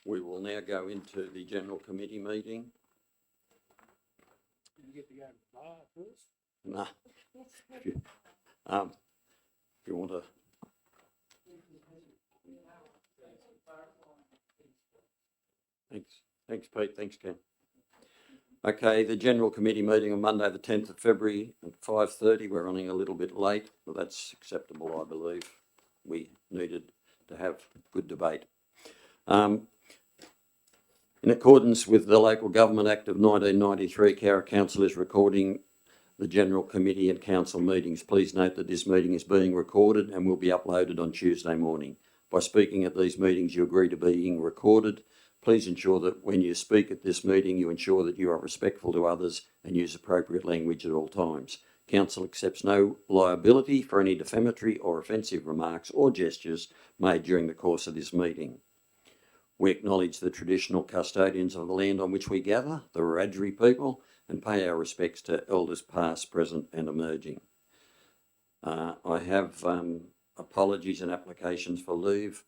We will now go into the general committee meeting. You get to go to the bar first. No. If you want to. Thanks, Pete. Thanks, Ken. Okay, the general committee meeting on Monday, the 10th of February at 5:30. We're running a little bit late, but that's acceptable, I believe. We needed to have good debate. In accordance with the Local Government Act of 1993, Cowra Council is recording the general committee and council meetings. Please note that this meeting is being recorded and will be uploaded on Tuesday morning. By speaking at these meetings, you agree to being recorded. Please ensure that when you speak at this meeting, you ensure that you are respectful to others and use appropriate language at all times. Council accepts no liability for any defamatory or offensive remarks or gestures made during the course of this meeting. We acknowledge the traditional custodians of the land on which we gather, the Wiradjuri people, and pay our respects to elders past, present and emerging. I have apologies and applications for leave.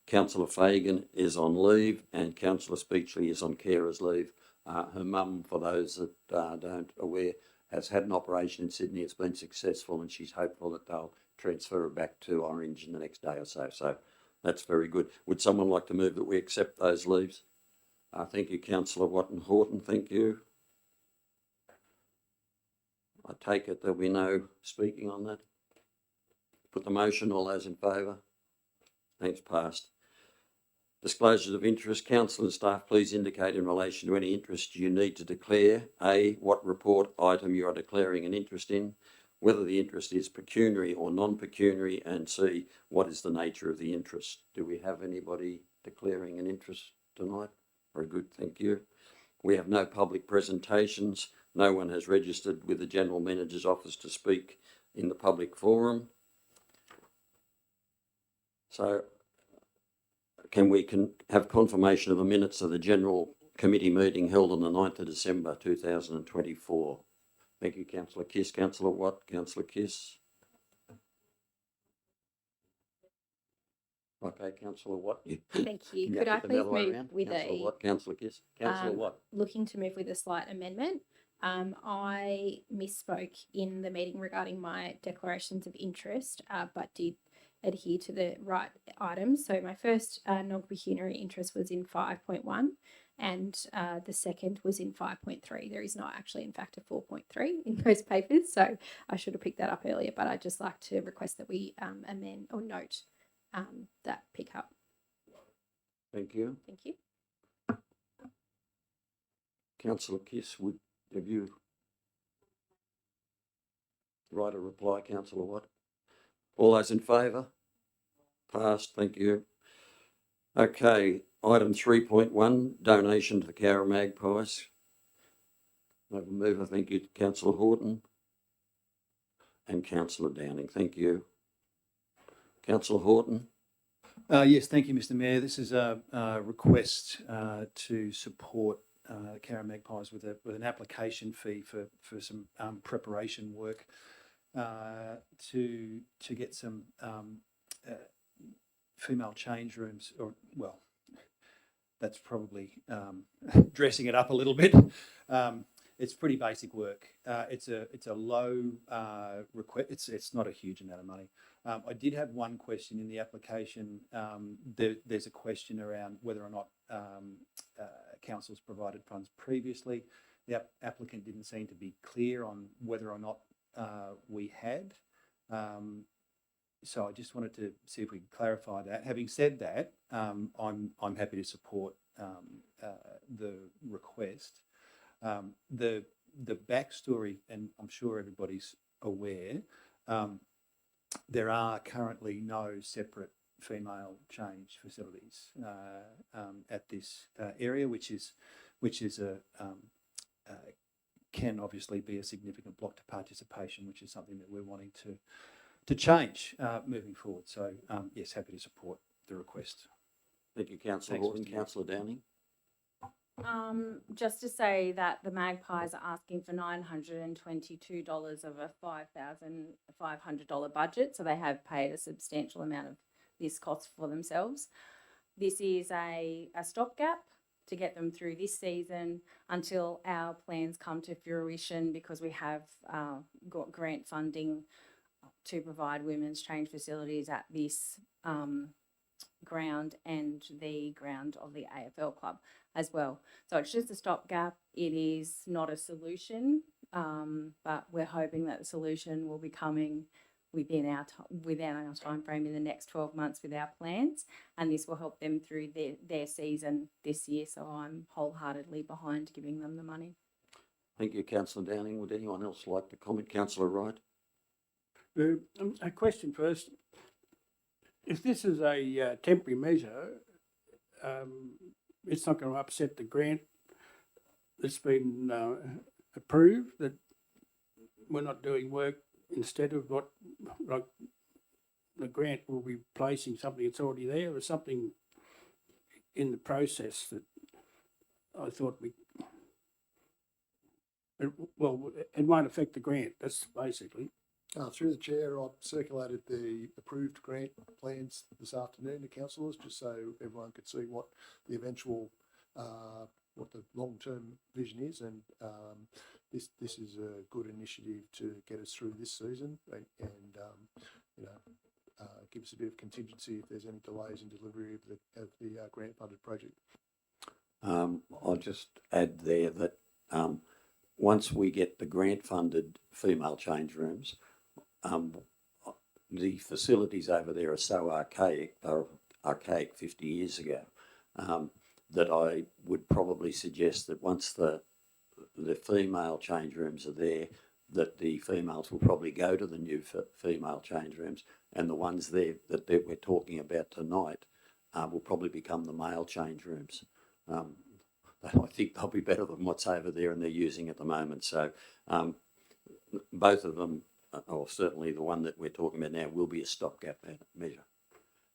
Councillor Fagan is on leave and Councillor Speechley is on carer's leave. Her mum, for those that aren't aware, has had an operation in Sydney. It's been successful and she's hopeful that they'll transfer her back to Orange in the next day or so. So that's very good. Would someone like to move that we accept those leaves? Thank you, Councillor Watton Horton. Thank you. I take it there'll be no speaking on that. Put the motion. All those in favour? Thanks, passed. Disclosures of interest. Council and staff, please indicate in relation to any interest you need to declare. A, what report item you are declaring an interest in, whether the interest is pecuniary or non-pecuniary, and C, what is the nature of the interest. Do we have anybody declaring an interest tonight? Very good, thank you. We have no public presentations. No one has registered with the General Manager's office to speak in the public forum. So can we have confirmation of the minutes of the General Committee meeting held on the 9th of December 2024? Thank you, Councillor Kiss. Councillor Watt? Councillor Kiss? Okay, Councillor Watt. Thank you. Could I please move with Councillor Watt? Councillor Kiss? Councillor Watt? Looking to move with a slight amendment. I misspoke in the meeting regarding my declarations of interest, but did adhere to the right items. So my first non-pecuniary interest was in 5.1 and the second was in 5.3. There is not actually, in fact, a 4.3 in those papers. So I should have picked that up earlier, but I'd just like to request that we amend or note that pickup. Thank you. Thank you. Councillor Kiss, have you write a reply, Councillor Watt? All those in favour? Passed, thank you. Okay, item 3.1, donation to the Cowra Magpies. I have a mover, thank you, Councillor Horton and Councillor Downing, thank you. Councillor Horton. Yes, thank you, Mr. Mayor. This is a request to support Cowra Magpies with an application fee for some preparation work to get some female change rooms, or well, that's probably dressing it up a little bit. It's pretty basic work. It's a low request. It's not a huge amount of money. I did have one question in the application. There's a question around whether or not councils provided funds previously. The applicant didn't seem to be clear on whether or not we had. So I just wanted to see if we could clarify that. Having said that, I'm happy to support the request. The backstory, and I'm sure everybody's aware, there are currently no separate female change facilities at this area, which can obviously be a significant block to participation, which is something that we're wanting to change moving forward. So yes, happy to support the request. Thank you, Councillor Horton. Councillor Downing. Just to say that the Magpies are asking for $922 of a $5,500 budget, so they have paid a substantial amount of this cost for themselves. this is a stopgap to get them through this season until our plans come to fruition, because we have got grant funding to provide women's change facilities at this ground and the ground of the AFL club as well. So it's just a stopgap. It is not a solution, but we're hoping that the solution will be coming within our time frame in the next 12 months with our plans, and this will help them through their season this year. So I'm wholeheartedly behind giving them the money. Thank you, Councillor Downing. Would anyone else like to comment? Councillor Wright? A question first. If this is a temporary measure, it's not going to upset the grant that's been approved, that we're not doing work instead of what, like, the grant will be replacing something that's already there, or something in the process that I thought it won't affect the grant. That's basically. Through the chair, I've circulated the approved grant plans this afternoon to councillors, just so everyone could see what the eventual, what the long-term vision is, and this is a good initiative to get us through this season, and you know, give us a bit of contingency if there's any delays in delivery of the grant-funded project. I'll just add there that once we get the grant-funded female change rooms, the facilities over there are so archaic 50 years ago, that I would probably suggest that once the female change rooms are there, that the females will probably go to the new female change rooms, and the ones there that we're talking about tonight will probably become the male change rooms. I think they'll be better than what's over there and they're using at the moment. So both of them, or certainly the one that we're talking about now, will be a stopgap measure.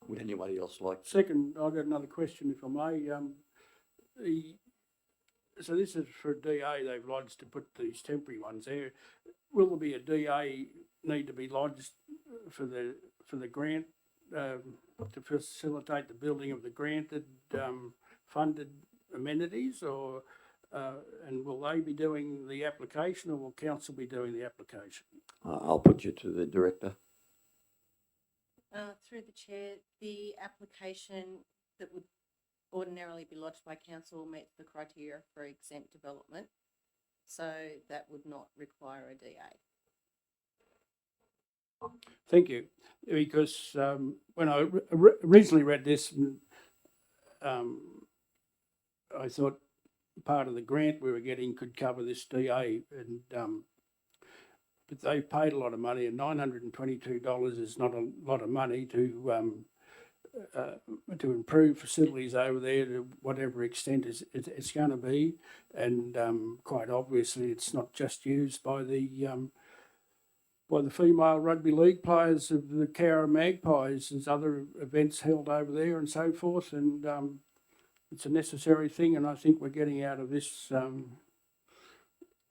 Would anybody else like? Second, I've got another question, if I may. So this is for DA. They've lodged to put these temporary ones there. Will there be a DA need to be lodged for the grant to facilitate the building of the granted funded amenities, or and will they be doing the application, or will council be doing the application? I'll put you to the director. Through the chair, the application that would ordinarily be lodged by council meets the criteria for exempt development, so that would not require a DA. Thank you. Because when I originally read this, I thought part of the grant we were getting could cover this DA, and but they paid a lot of money, and $922 is not a lot of money to improve facilities over there to whatever extent it's going to be, and quite obviously it's not just used by the female rugby league players of the Cowra Magpies. There's other events held over there and so forth, and it's a necessary thing, and I think we're getting out of this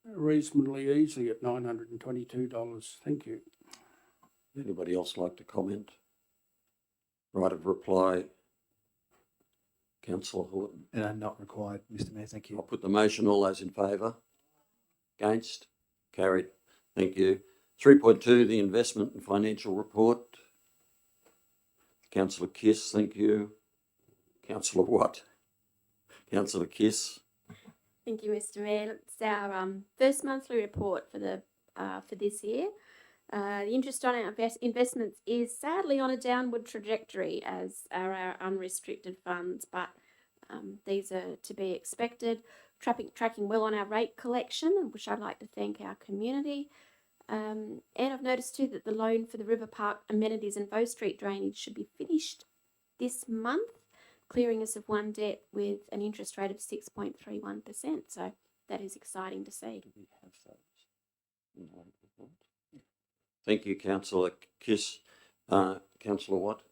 reasonably easily at $922. Thank you. Anybody else like to comment? Right of reply, Councillor Horton. Not required, Mr Mayor, thank I'll you. put the motion. All those in favour? Against? Carried. Thank you. 3.2, the investment and financial report. Councillor Kiss, thank you. Councillor Watt. Councillor Kiss. Thank you, Mr Mayor. It's our first monthly report for this year. The interest on our investments is sadly on a downward trajectory, as are our unrestricted funds, but these are to be expected. Tracking well on our rate collection, which I'd like to thank our community. And I've noticed too that the loan for the River Park amenities and Bow Street drainage should be finished this month, clearing us of one debt with an interest rate of 6.31%. So that is exciting to see. Do we have those? Thank you, Councillor Kiss. Councillor Watt.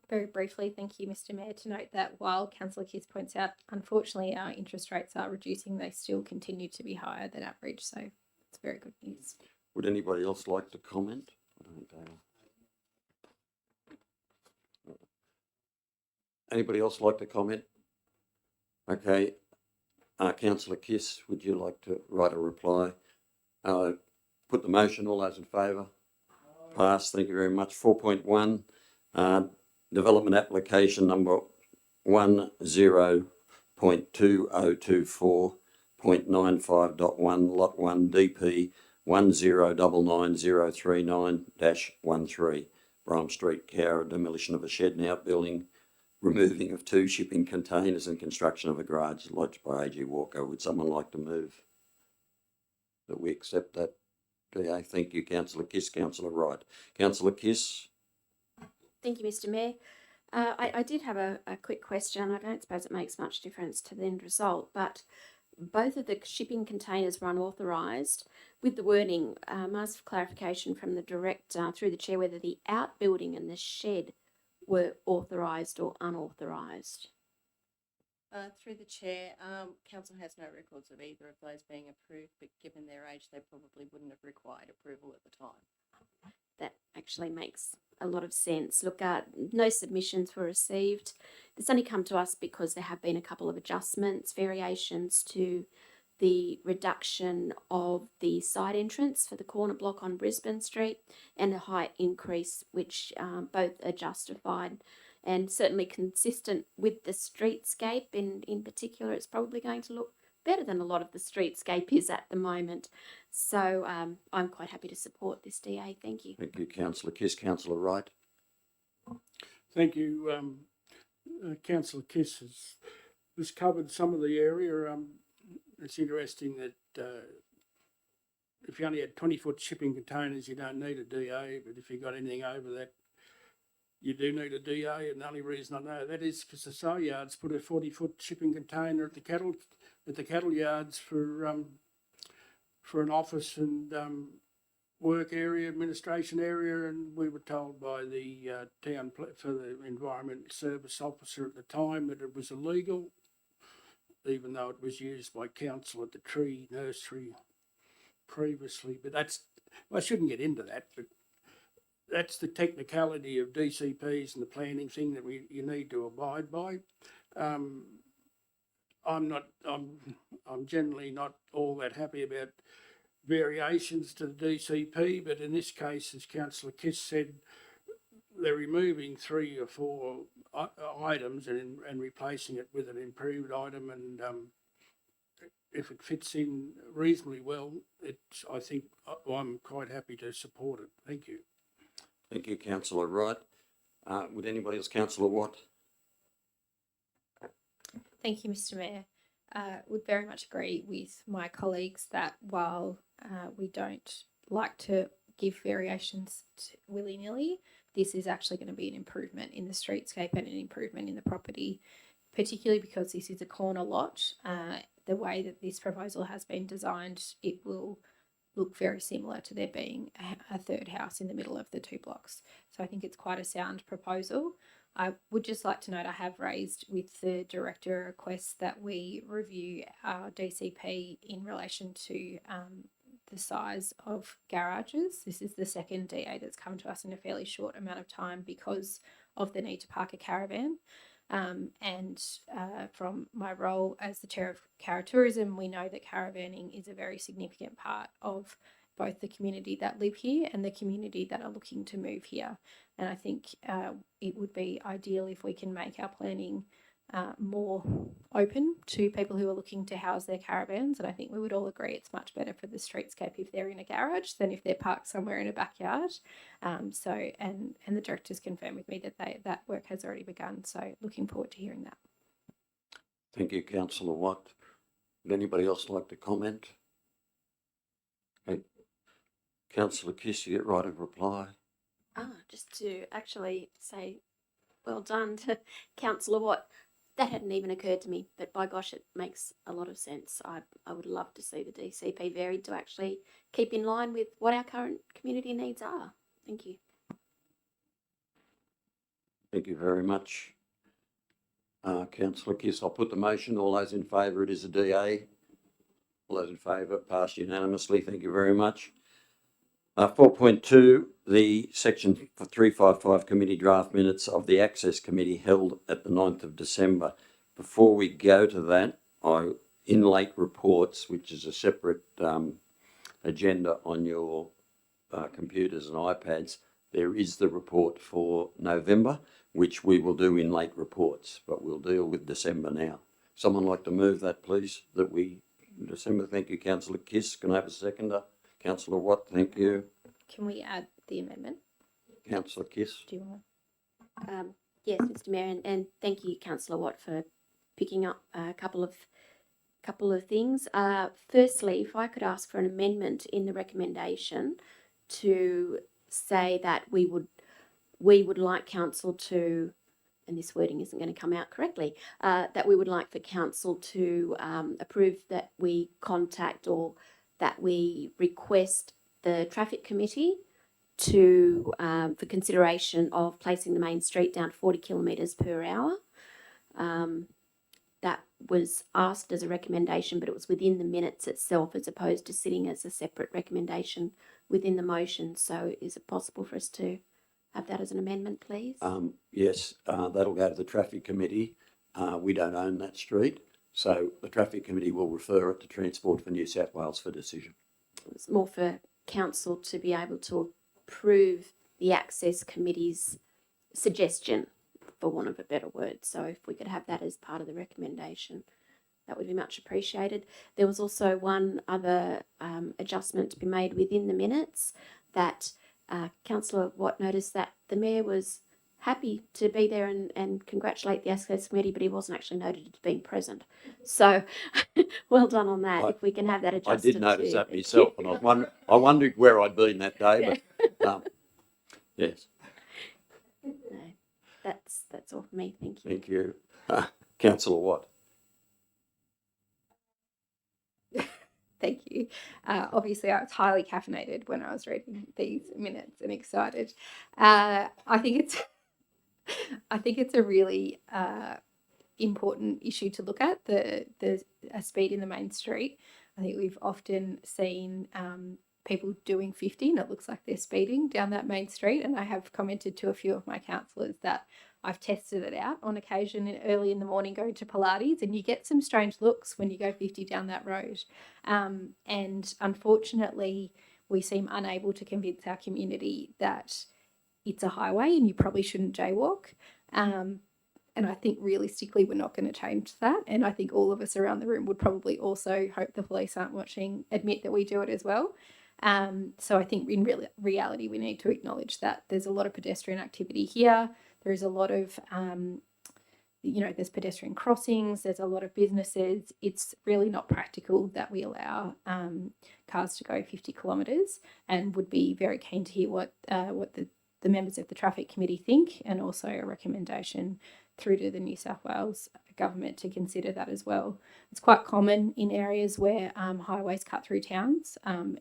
Very briefly, thank you, Mr Mayor, to note that while Councillor Kiss points out, unfortunately, our interest rates are reducing, they still continue to be higher than average. So it's very good news. Would anybody else like to comment? I don't think they are. Anybody else like to comment? Okay, councillor Kiss, would you like to write a reply? Put the motion, all those in favour? Passed, thank you very much. 4.1, development application number 10.2024.95.1, lot 1, DP 1099039-13, Bram Street, Cowra, demolition of a shed and outbuilding, removing of 2 shipping containers and construction of a garage lodged by AG Walker. Would someone like to move that we accept that? DA, thank you, councillor Kiss. Councillor Wright. Councillor Kiss. Thank you, Mr. Mayor. I did have a quick question. I don't suppose it makes much difference to the end result, but both of the shipping containers were unauthorised. With the wording, ask for clarification from the director through the chair whether the outbuilding and the shed were authorised or unauthorised. Through the chair, council has no records of either of those being approved, but given their age, they probably wouldn't have required approval at the time. That actually makes a lot of sense. Look, no submissions were received. It's only come to us because there have been a couple of adjustments, variations to the reduction of the side entrance for the corner block on Brisbane Street and a height increase, which both are justified and certainly consistent with the streetscape. In particular, it's probably going to look better than a lot of the streetscape is at the moment. So I'm quite happy to support this, DA. Thank you. Thank you, councillor Kiss. Councillor Wright. Thank you. Councillor Kiss has covered some of the area. It's interesting that if you only had 20-foot shipping containers, you don't need a DA, but if you got anything over that, you do need a DA. And the only reason I know that is because the sale yards put a 40-foot shipping container at the cattle yards for an office and work area, administration area, and we were told by the for the environmental service officer at the time that it was illegal, even though it was used by council at the tree nursery previously. But I shouldn't get into that, but that's the technicality of DCPs and the planning thing that you need to abide by. I'm generally not all that happy about variations to the DCP, but in this case, as Councillor Kiss said, they're removing 3 or 4 items and replacing it with an improved item, and if it fits in reasonably well, I think I'm quite happy to support it. Thank you. Thank you, councillor Wright. Would anybody else? Councillor Watt. Thank you, Mr. Mayor. Would very much agree with my colleagues that while we don't like to give variations willy-nilly, this is actually going to be an improvement in the streetscape and an improvement in the property, particularly because this is a corner lot. The way that this proposal has been designed, it will look very similar to there being a third house in the middle of the 2 blocks. So I think it's quite a sound proposal. I would just like to note I have raised with the director a request that we review our DCP in relation to the size of garages. This is the second DA that's come to us in a fairly short amount of time because of the need to park a caravan. From my role as the chair of Cowra Tourism, we know that caravanning is a very significant part of both the community that live here and the community that are looking to move here. And I think it would be ideal if we can make our planning more open to people who are looking to house their caravans. And I think we would all agree it's much better for the streetscape if they're in a garage than if they're parked somewhere in a backyard. And the directors confirmed with me that that work has already begun. So looking forward to hearing that. Thank you, councillor Watt. Would anybody else like to comment? Okay. Councillor Kiss, you get right of reply. Just to actually say well done to Councillor Watt. That hadn't even occurred to me, but by gosh, it makes a lot of sense. I would love to see the DCP varied to actually keep in line with what our current community needs are. Thank you. Thank you very much. Councillor Kiss, I'll put the motion. All those in favour, it is a DA. All those in favour, passed unanimously. Thank you very much. 4.2, the section 355 committee draft minutes of the Access Committee held at the 9th of December. Before we go to that, in late reports, which is a separate agenda on your computers and iPads, there is the report for November, which we will do in late reports, but we'll deal with December now. Someone like to move that, please, that we, December. Thank you, Councillor Kiss. Can I have a seconder? Councillor Watt, thank you. Can we add the amendment? Councillor Kiss. Do you want Yes, Mr. Mayor, and thank you, Councillor Watt, for picking up a couple of things. Firstly, if I could ask for an amendment in the recommendation to say that we would like council to, and this wording isn't going to come out correctly, that we would like for council to approve that we contact or that we request the traffic committee to for consideration of placing the main street down to 40 kilometres per hour. That was asked as a recommendation, but it was within the minutes itself as opposed to sitting as a separate recommendation within the motion. So is it possible for us to have that as an amendment, please? Yes, that'll go to the traffic committee. We don't own that street, so the traffic committee will refer it to Transport for New South Wales for decision. It's more for council to be able to approve the access committee's suggestion, for want of a better word. So if we could have that as part of the recommendation, that would be much appreciated. There was also one other adjustment to be made within the minutes, that Councillor Watt noticed that the Mayor was happy to be there and congratulate the Access Committee, but he wasn't actually noted as being present. So well done on that. If we can have that adjusted. I did notice that myself, and I wondered where I'd been that day, but yes. No, that's all for me. Thank you. Thank you. Councillor Watt. Thank you. Obviously, I was highly caffeinated when I was reading these minutes and excited. I think it's a really important issue to look at, the speed in the main street. I think we've often seen people doing 50 and it looks like they're speeding down that main street. And I have commented to a few of my councillors that I've tested it out on occasion early in the morning going to Pilates, and you get some strange looks when you go 50 down that road. And unfortunately, we seem unable to convince our community that it's a highway and you probably shouldn't jaywalk. And I think realistically, we're not going to change that. And I think all of us around the room would probably also, hope the police aren't watching, admit that we do it as well. So I think in reality, we need to acknowledge that there's a lot of pedestrian activity here. There is a lot of, there's pedestrian crossings, there's a lot of businesses. It's really not practical that we allow cars to go 50 kilometres, and would be very keen to hear what the members of the Traffic Committee think, and also a recommendation through to the New South Wales government to consider that as well. It's quite common in areas where highways cut through towns,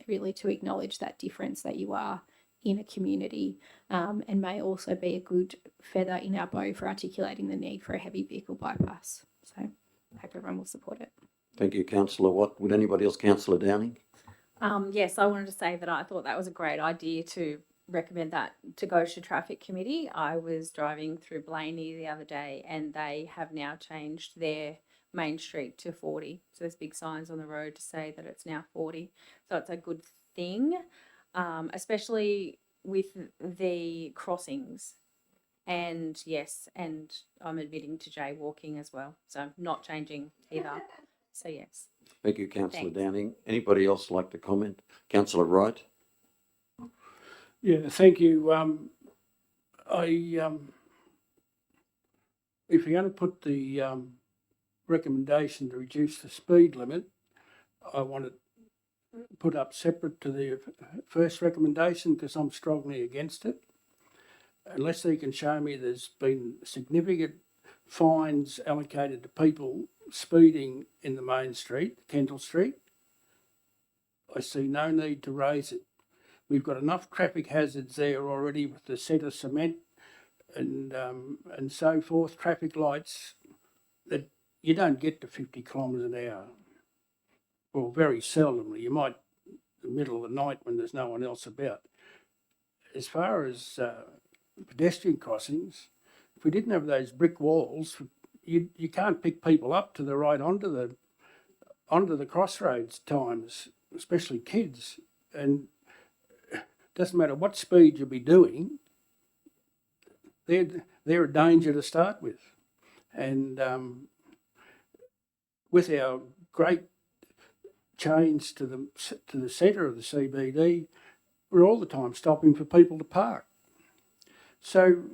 really to acknowledge that difference that you are in a community, and may also be a good feather in our bow for articulating the need for a heavy vehicle bypass. So I hope everyone will support it. Thank you, Councillor Watt. Would anybody else? Councillor Downing? Yes, I wanted to say that I thought that was a great idea to recommend that to go to Traffic Committee. I was driving through Blaney the other day and they have now changed their main street to 40. So there's big signs on the road to say that it's now 40. So it's a good thing, especially with the crossings. And yes, and I'm admitting to jaywalking as well. So not changing either. So yes. Thank you, Councillor Thanks. Downing. Anybody else like to comment? Councillor Wright? Yeah, thank you. If you're going to put the recommendation to reduce the speed limit, I want it put up separate to the first recommendation, because I'm strongly against it. Unless they can show me there's been significant fines allocated to people speeding in the main street, Kendall Street, I see no need to raise it. We've got enough traffic hazards there already with the set of cement and so forth, traffic lights, that you don't get to 50 kilometres an hour. Well, very seldomly. You might in the middle of the night when there's no one else about. as far as pedestrian crossings, if we didn't have those brick walls, you can't pick people up to the right onto the crossroads times, especially kids. And it doesn't matter what speed you'll be doing, they're a danger to start with. And with our great change to the centre of the CBD, we're all the time stopping for people to park. So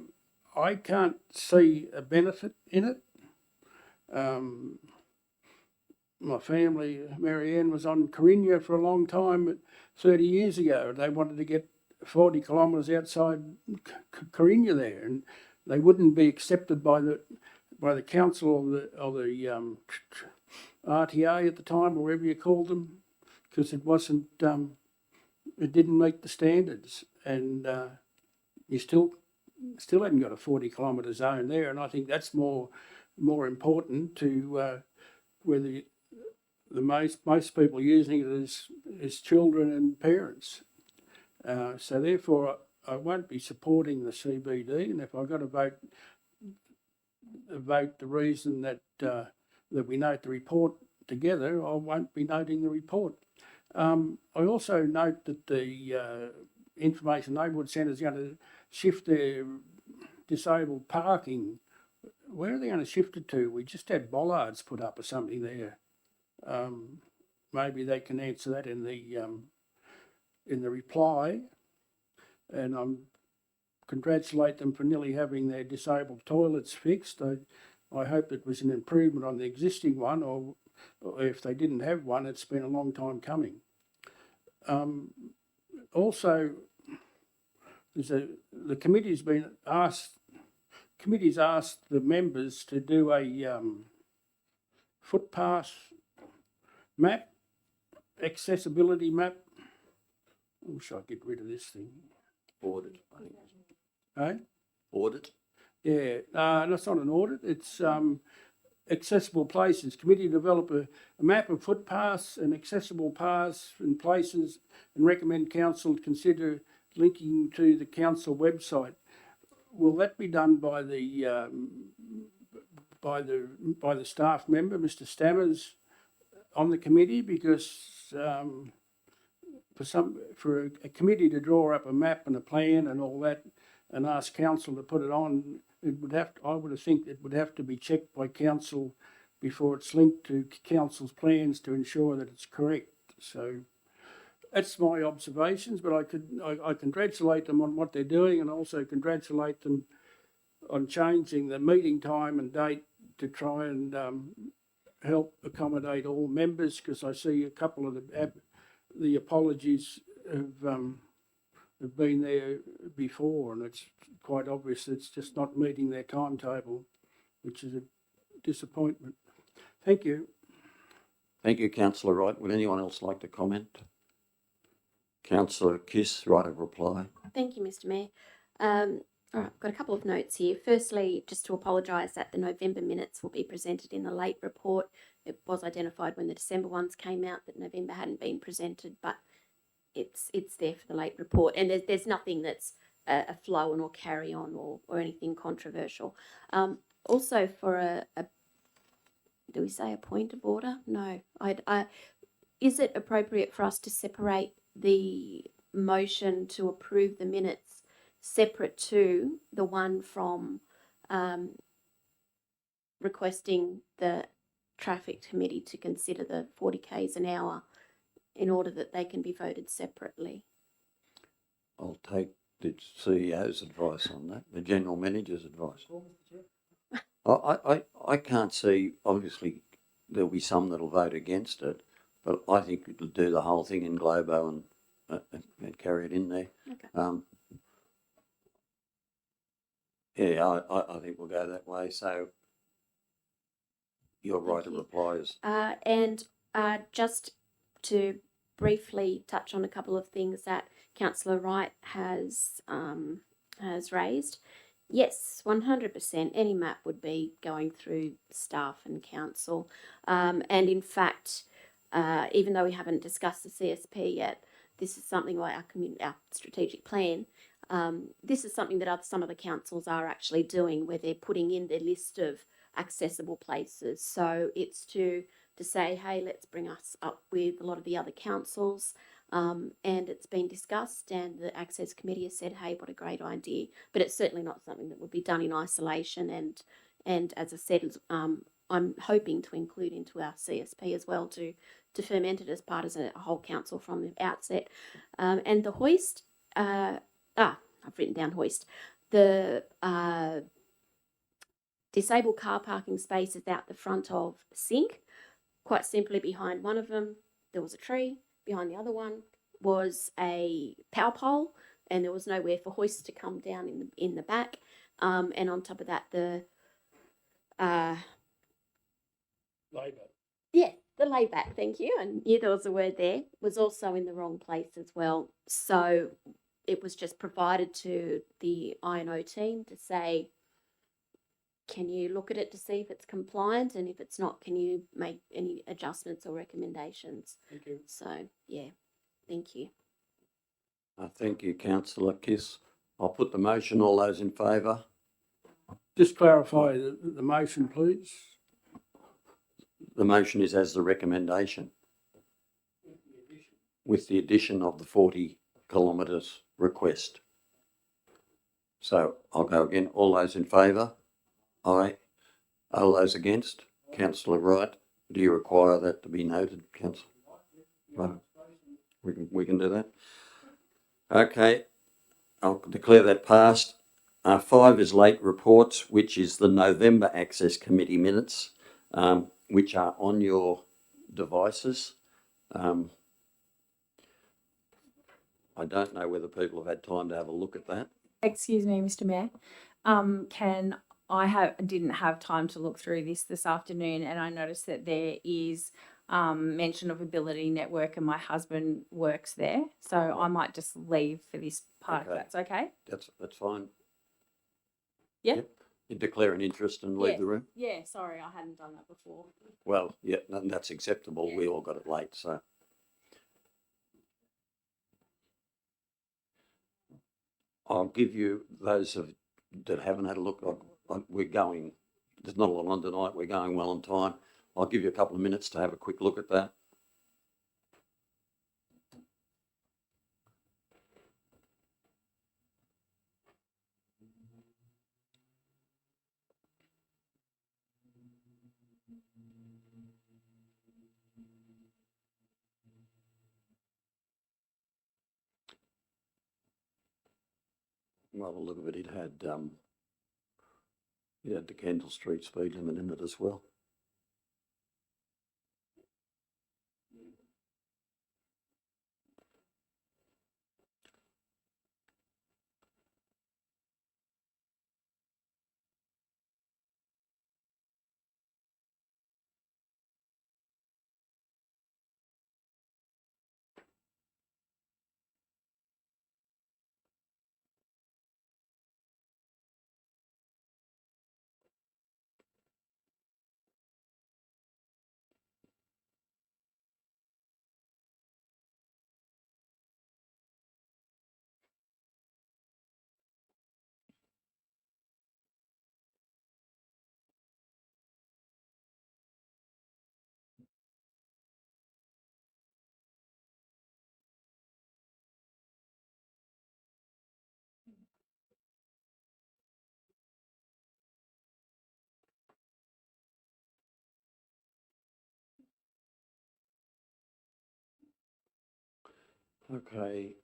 I can't see a benefit in it. My family, Marianne, was on Corinna for a long time, 30 years ago. They wanted to get 40 kilometres outside Corinna there, and they wouldn't be accepted by the council or the RTA at the time, or whatever you called them, because it wasn't, it didn't meet the standards, and you still haven't got a 40 kilometre zone there, and I think that's more important to where the most people using it is children and parents. So therefore, I won't be supporting the CBD, and if I've got to vote the reason that we note the report together, I won't be noting the report. I also note that the Information Neighbourhood Centre is going to shift their disabled parking. Where are they going to shift it to? We just had bollards put up or something there. Maybe they can answer that in the reply. And I congratulate them for nearly having their disabled toilets fixed. I hope it was an improvement on the existing one, or if they didn't have one, it's been a long time coming. Also, the committee's asked the members to do a footpath map, accessibility map. I wish I'd get rid of this thing. Audit, I think. Eh? Audit? Yeah, that's not an audit. It's accessible places. Committee develop a map of footpaths and accessible paths and places, and recommend council consider linking to the council website. Will that be done by the staff member, Mr. Stammers, on the committee? Because for a committee to draw up a map and a plan and all that, and ask council to put it on, I would think it would have to be checked by council before it's linked to council's plans to ensure that it's correct. So that's my observations, but I congratulate them on what they're doing, and also congratulate them on changing the meeting time and date to try and help accommodate all members, because I see a couple of the apologies have been there before, and it's quite obvious it's just not meeting their timetable, which is a disappointment. Thank you. Thank you, Councillor Wright. Would anyone else like to comment? Councillor Kiss, right of reply. Thank you, Mr. Mayor. All right, I've got a couple of notes here. Firstly, just to apologise that the November minutes will be presented in the late report. It was identified when the December ones came out that November hadn't been presented, but it's there for the late report, and there's nothing that's a flow on or carry on or anything controversial. Also, for a do we say a point of order? No. Is it appropriate for us to separate the motion to approve the minutes separate to the one from requesting the traffic committee to consider the 40 k's an hour, in order that they can be voted separately? I'll take the CEO's advice on that, the General Manager's advice. I can't see, obviously there'll be some that'll vote against it, but I think it'll do the whole thing in Globo and carry it in there. Okay. Yeah, I think we'll go that way. So your right of reply is... And just to briefly touch on a couple of things that Councillor Wright has raised. Yes, 100%. Any map would be going through staff and council. And in fact, even though we haven't discussed the CSP yet, this is something like our strategic plan. This is something that some of the councils are actually doing, where they're putting in their list of accessible places. So it's to say, hey, let's bring us up with a lot of the other councils. And it's been discussed, and the Access Committee has said, hey, what a great idea. But it's certainly not something that would be done in isolation. And as I said, I'm hoping to include into our CSP as well to ferment it as part of a whole council from the outset. And the hoist, I've written down hoist. The disabled car parking space is out the front of Sink. Quite simply, behind one of them, there was a tree. Behind the other one was a power pole, and there was nowhere for hoists to come down in the back. And on top of that, the Labour. the layback, thank you. I knew there was a word there, was also in the wrong place as well. So it was just provided to the I&O team to say, can you look at it to see if it's compliant? And if it's not, can you make any adjustments or recommendations? Thank you. So, yeah, thank you. Thank you, councillor Kiss. I'll put the motion. All those in favour? Just clarify the motion, please. The motion is as the recommendation, with the addition of the 40 kilometres request. So I'll go again. All those in favour? Aye. All those against? Councillor Wright, do you require that to be noted, councillor? Right. We can do that. Okay, I'll declare that passed. 5 is late reports, which is the November Access Committee minutes, which are on your devices. I don't know whether people have had time to have a look at that. Excuse me, Mr. Mayor. Didn't have time to look through this afternoon, and I noticed that there is mention of Ability Network, and my husband works there, so I might just leave for this part. Okay. If that's okay. That's fine. Yeah. Yep. You declare an interest and leave the room. Yeah. Sorry, I hadn't done that before. Well, yeah, that's acceptable. Yeah. We all got it late, so. I'll give you those that haven't had a look. We're going. There's not a lot on tonight. We're going well on time. I'll give you a couple of minutes to have a quick look at that. Well, the look of it, it had the Kendall Street speed limit in it as well. Okay.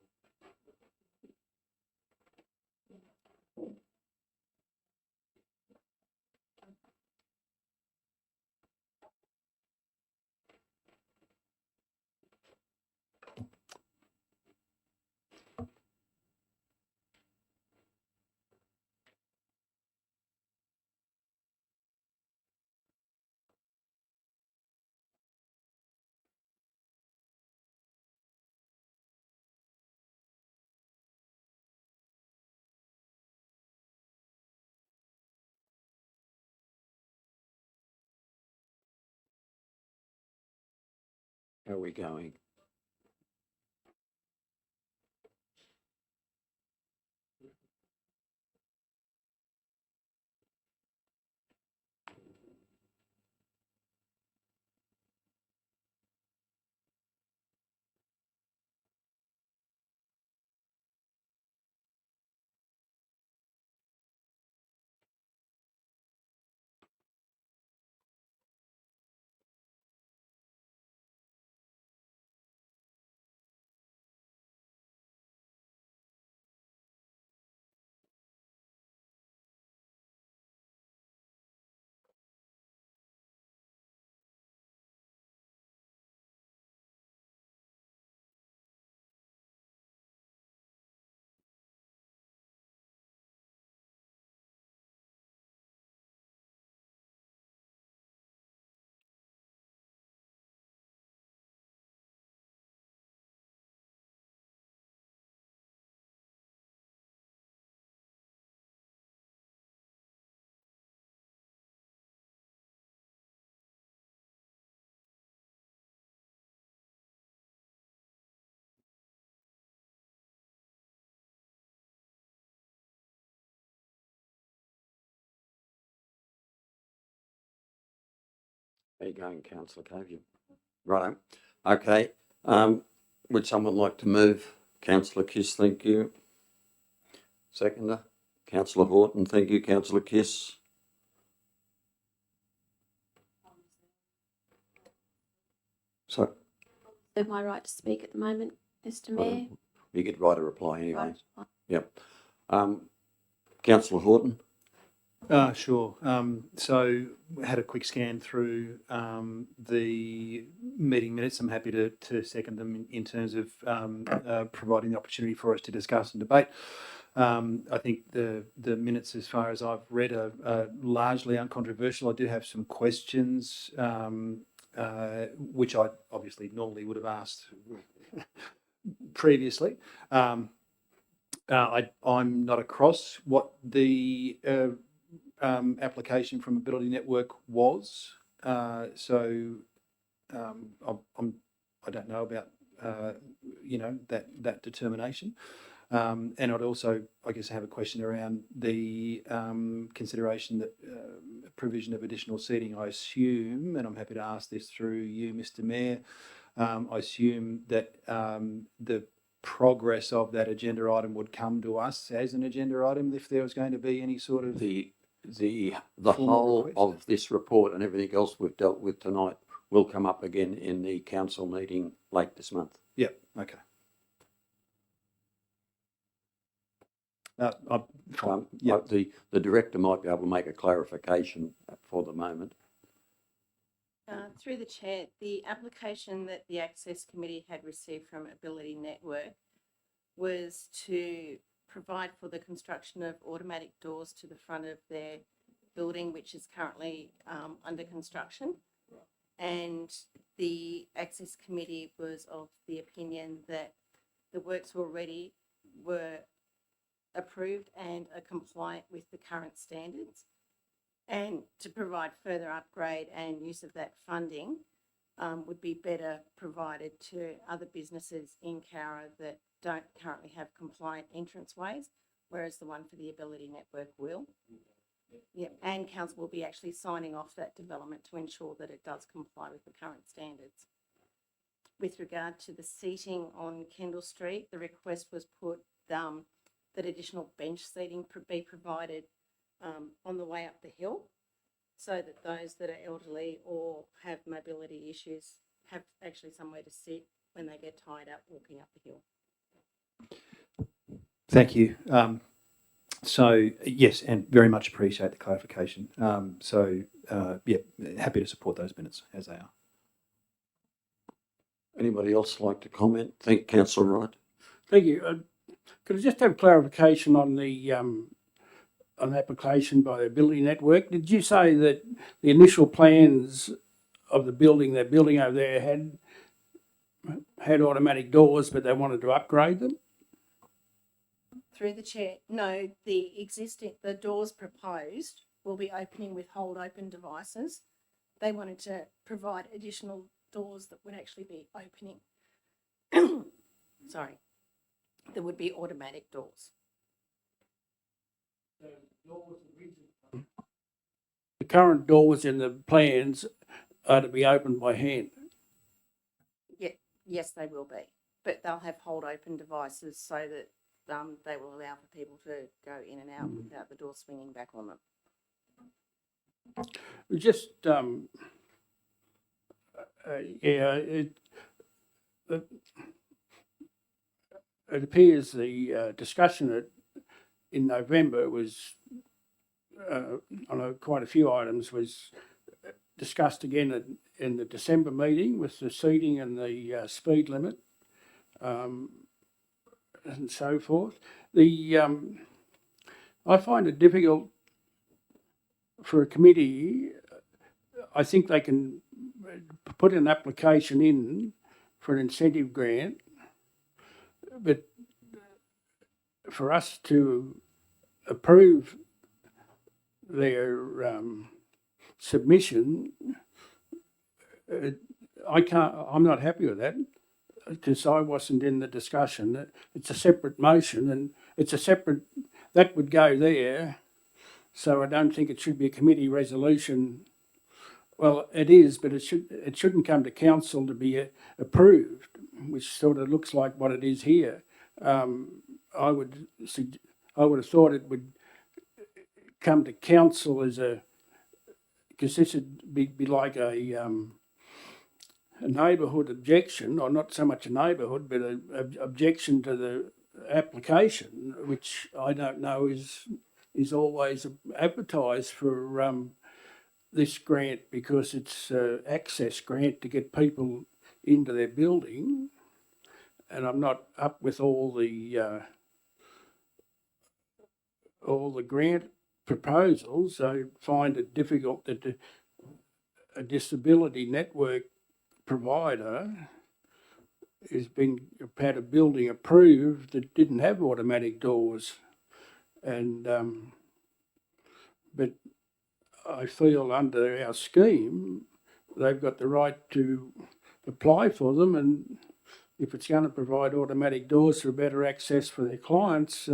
How are we going? How you going, councillor Cave? Righto. Okay. Would someone like to move? Councillor Kiss, thank you. Seconder. Councillor Horton, thank you. Councillor Kiss. So, Have my right to speak at the moment, Mr. Mayor. you could write a reply anyway. Right. Yep. Councillor Horton. Sure. So had a quick scan through the meeting minutes. I'm happy to second them in terms of providing the opportunity for us to discuss and debate. I think the minutes, as far as I've read, are largely uncontroversial. I do have some questions, which I obviously normally would have asked previously. I'm not across what the application from Ability Network was, so I don't know about that determination. And I'd also, I guess, have a question around the consideration that provision of additional seating. I assume, and I'm happy to ask this through you, Mr. Mayor, I assume that the progress of that agenda item would come to us as an agenda item if there was going to be any sort of The formal whole request. of this report and everything else we've dealt with tonight will come up again in the council meeting late this month. Yeah. Okay. Yeah. The director might be able to make a clarification for the moment. Through the chair, the application that the Access Committee had received from Ability Network was to provide for the construction of automatic doors to the front of their building, which is currently under construction. And the Access Committee was of the opinion that the works already were approved and are compliant with the current standards. And to provide further upgrade and use of that funding would be better provided to other businesses in Cowra that don't currently have compliant entranceways, whereas the one for the Ability Network will. Yeah, and council will be actually signing off that development to ensure that it does comply with the current standards. With regard to the seating on Kendall Street, the request was put that additional bench seating be provided on the way up the hill, so that those that are elderly or have mobility issues have actually somewhere to sit when they get tired out walking up the hill. Thank you. So yes, and very much appreciate the clarification. Yeah, happy to support those minutes as they are. Anybody else like to comment? Thank you, Councillor Wright. Thank you. Could I just have clarification on the an application by the Ability Network? Did you say that the initial plans of the building they're building over there had automatic doors, but they wanted to upgrade them? Through the chair, no, the doors proposed will be opening with hold open devices. They wanted to provide additional doors that would actually be opening. Sorry, there would be automatic doors. The current doors in the plans are to be opened by hand. Yeah, yes, they will be, but they'll have hold open devices so that they will allow for people to go in and out without the door swinging back on them. Just it appears the discussion in November was on quite a few items was discussed again in the December meeting with the seating and the speed limit and so forth. I find it difficult for a committee. I think they can put an application in for an incentive grant, but for us to approve their submission, I'm not happy with that, because I wasn't in the discussion. It's a separate motion and it's a separate, that would go there. So I don't think it should be a committee resolution Well, it is, but it shouldn't come to council to be approved, which sort of looks like what it is here. I would have thought it would come to council as because this would be like a neighbourhood objection, or not so much a neighbourhood, but an objection to the application, which I don't know is always advertised for this grant, because it's an access grant to get people into their building, and I'm not up with all the grant proposals. I find it difficult that a disability network provider had a building approved that didn't have automatic doors, and but I feel under our scheme they've got the right to apply for them, and if it's going to provide automatic doors for better access for their clients,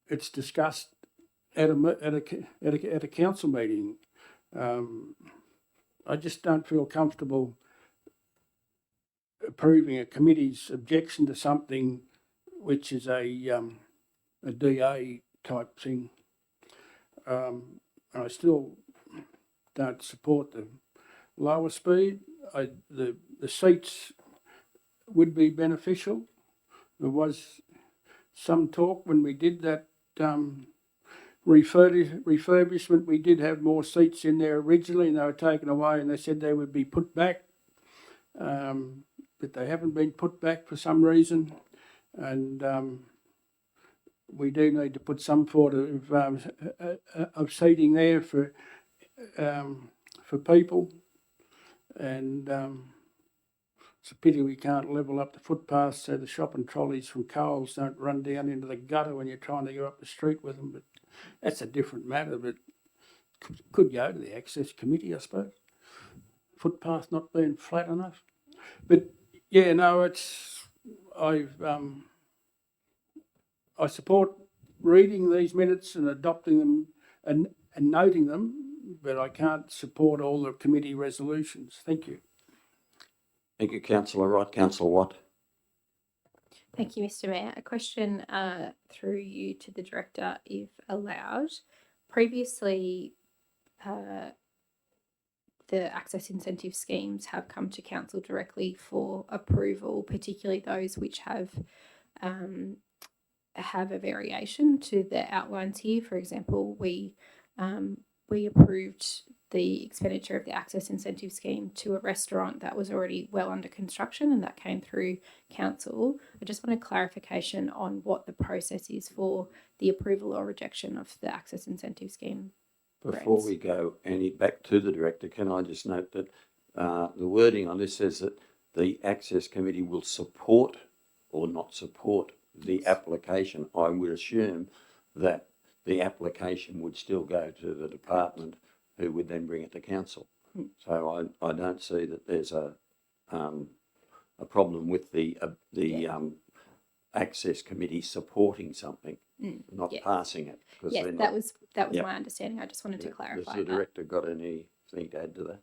it's discussed at a council meeting. I just don't feel comfortable approving a committee's objection to something which is a DA type thing. I still don't support the lower speed. The seats would be beneficial. There was some talk when we did that refurbishment. We did have more seats in there originally, and they were taken away, and they said they would be put back, but they haven't been put back for some reason, and we do need to put some sort of seating there for people, and it's a pity we can't level up the footpaths so the shopping trolleys from Coles don't run down into the gutter when you're trying to go up the street with them. But that's a different matter, but could go to the Access Committee, I suppose. Footpath not being flat enough. But yeah, no, I support reading these minutes and adopting them and noting them, but I can't support all the committee resolutions. Thank you. Thank you, Councillor Wright. Councillor Watt. Thank you, Mr. Mayor. A question through you to the Director, if allowed. Previously, the access incentive schemes have come to council directly for approval, particularly those which have a variation to the outlines here. For example, we approved the expenditure of the access incentive scheme to a restaurant that was already well under construction, and that came through council. I just want a clarification on what the process is for the approval or rejection of the access incentive scheme. Before we go back to the Director, can I just note that the wording on this says that the Access Committee will support or not support the application. I would assume that the application would still go to the department, who would then bring it to council. So I don't see that there's a problem with the Access Committee supporting something, not passing it. Yes, that was my understanding. I just wanted to clarify. Has the Director got anything to add to that?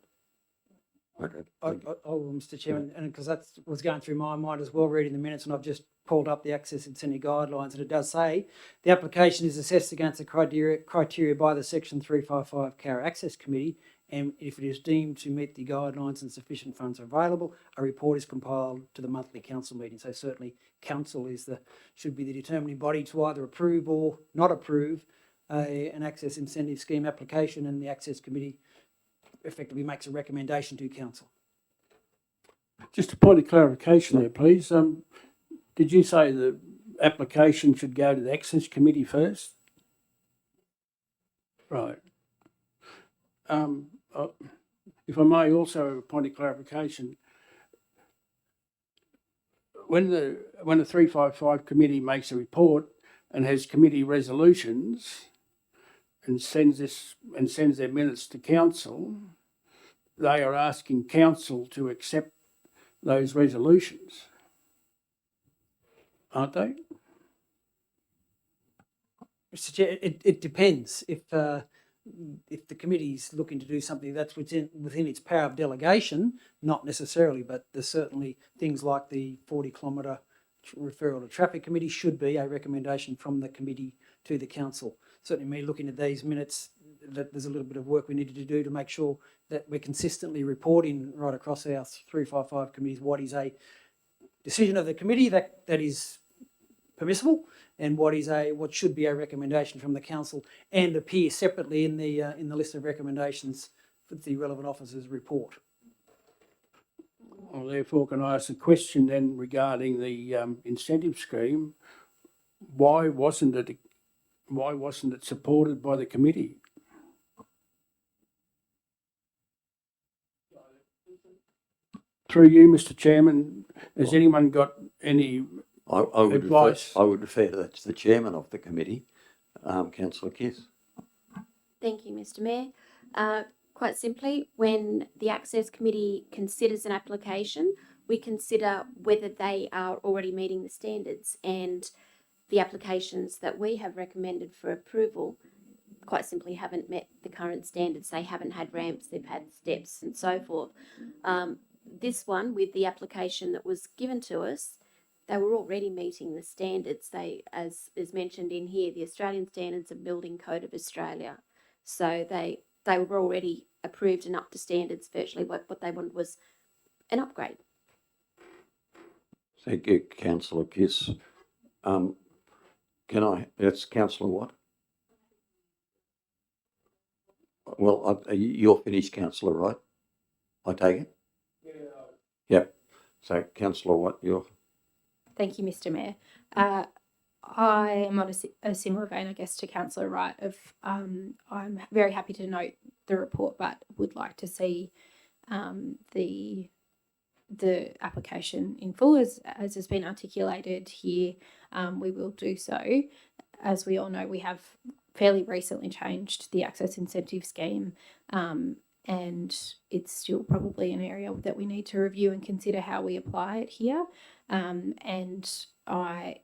Okay. Mr. Chairman, and because that was going through my mind as well, reading the minutes, and I've just pulled up the access incentive guidelines, and it does say the application is assessed against the criteria by the Section 355 Cowra Access Committee, and if it is deemed to meet the guidelines and sufficient funds are available, a report is compiled to the monthly council meeting. So certainly council should be the determining body to either approve or not approve an access incentive scheme application, and the Access Committee effectively makes a recommendation to council. Just a point of clarification there, please. Did you say the application should go to the Access Committee first? Right. If I may also, a point of clarification, when the 355 committee makes a report and has committee resolutions and sends their minutes to council, they are asking council to accept those resolutions, aren't they? Mr. Chair, it depends. If if the committee's looking to do something that's within its power of delegation, not necessarily, but there's certainly things like the 40-kilometre referral to traffic committee should be a recommendation from the committee to the council. Certainly me looking at these minutes, that there's a little bit of work we needed to do to make sure that we're consistently reporting right across our 355 committees what is a decision of the committee that is permissible and what should be a recommendation from the council and appear separately in the list of recommendations for the relevant officers' report. Well, therefore, can I ask a question then regarding the incentive scheme? Why wasn't it supported by the committee? Through you, Mr. Chairman, has anyone got any I would advice? I would refer to that to the chairman of the committee, Councillor Kiss. Thank you, Mr. Mayor. Quite simply, when the Access Committee considers an application, we consider whether they are already meeting the standards, and the applications that we have recommended for approval quite simply haven't met the current standards. They haven't had ramps, they've had steps and so forth. This one, with the application that was given to us, they were already meeting the standards. They, as is mentioned in here, the Australian Standards and Building Code of Australia. So they were already approved and up to standards. Virtually what they wanted was an upgrade. Thank you, Councillor Kiss. That's Councillor what? Well, you're finished, Councillor, right? I take it? Yeah. Yep. So, Councillor Watt, you're... Thank you, Mr. Mayor. I am on a similar vein, I guess, to Councillor Wright. I'm very happy to note the report, but would like to see the application in full, as has been articulated here. We will do so. As we all know, we have fairly recently changed the access incentive scheme, and it's still probably an area that we need to review and consider how we apply it here. And I,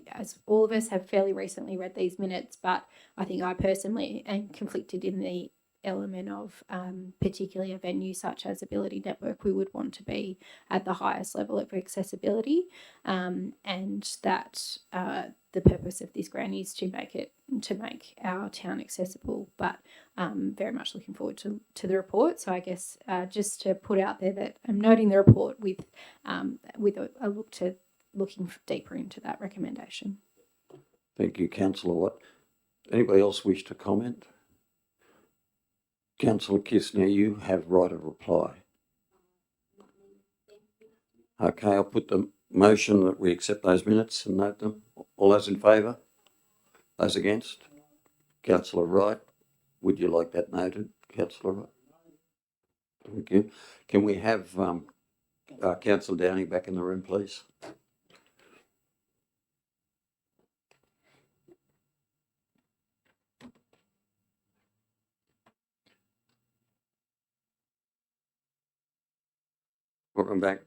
as all of us, have fairly recently read these minutes, but I think I personally am conflicted in the element of particularly a venue such as Ability Network. We would want to be at the highest level of accessibility, and that the purpose of this grant is to make our town accessible. But very much looking forward to the report. So I guess just to put out there that I'm noting the report with a look to looking deeper into that recommendation. Thank you, Councillor Watt. Anybody else wish to comment? Councillor Kiss, now you have right of reply. Okay, I'll put the motion that we accept those minutes and note them. All those in favour? Those against? Councillor Wright, would you like that noted, Councillor Wright? Thank you. Can we have Councillor Downing back in the room, please? Welcome back,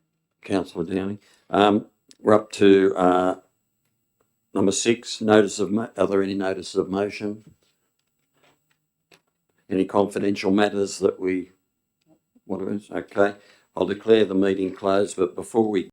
Councillor Downing. We're up to number 6, notice of, are there any notices of motion? Any confidential matters that we, okay. I'll declare the meeting closed, but before we